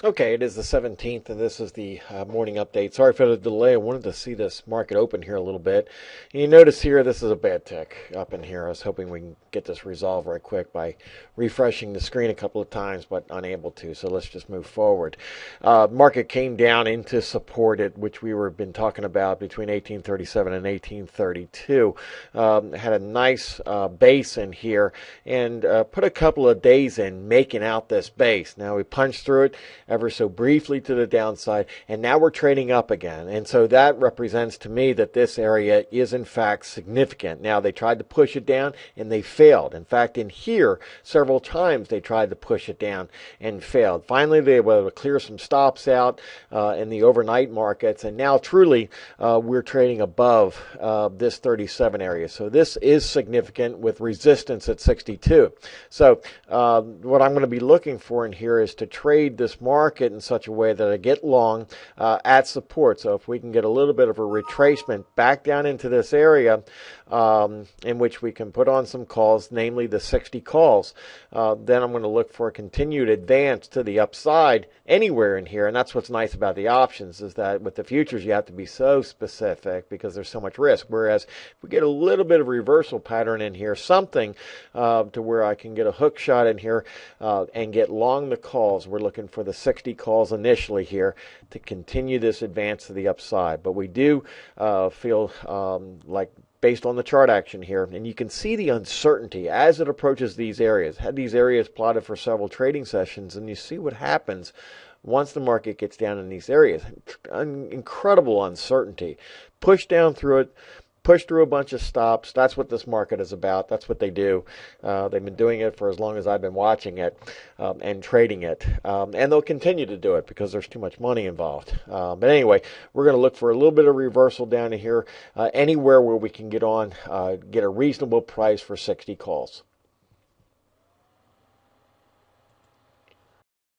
Okay, it is the 17th, and this is the morning update. Sorry for the delay. I wanted to see this market open here a little bit. And you notice here, this is a bad tick up in here. I was hoping we can get this resolved right quick by refreshing the screen a couple of times, but unable to. So let's just move forward. Market came down into support, which we were been talking about between 1837 and 1832. Had a nice base in here and put a couple of days in making out this base. Now we punched through it ever so briefly to the downside, and now we're trading up again. And so that represents to me that this area is in fact significant. Now they tried to push it down and they failed. In fact, in here several times they tried to push it down and failed. Finally they were able to clear some stops out in the overnight markets, and now truly we're trading above this 37 area. So this is significant with resistance at 62. So what I'm going to be looking for in here is to trade this market in such a way that I get long at support. So if we can get a little bit of a retracement back down into this area in which we can put on some calls, namely the 60 calls, then I'm going to look for a continued advance to the upside anywhere in here. And that's what's nice about the options, is that with the futures you have to be so specific because there's so much risk. Whereas if we get a little bit of reversal pattern in here, something to where I can get a hook shot in here and get long the calls, we're looking for the 60 calls initially here to continue this advance to the upside. But we do feel like, based on the chart action here, and you can see the uncertainty as it approaches these areas. Had these areas plotted for several trading sessions, and you see what happens once the market gets down in these areas. Incredible uncertainty. Push down through it, push through a bunch of stops. That's what this market is about. That's what they do. They've been doing it for as long as I've been watching it and trading it. And they'll continue to do it because there's too much money involved. But anyway, we're going to look for a little bit of reversal down to here, anywhere where we can get on, get a reasonable price for 60 calls.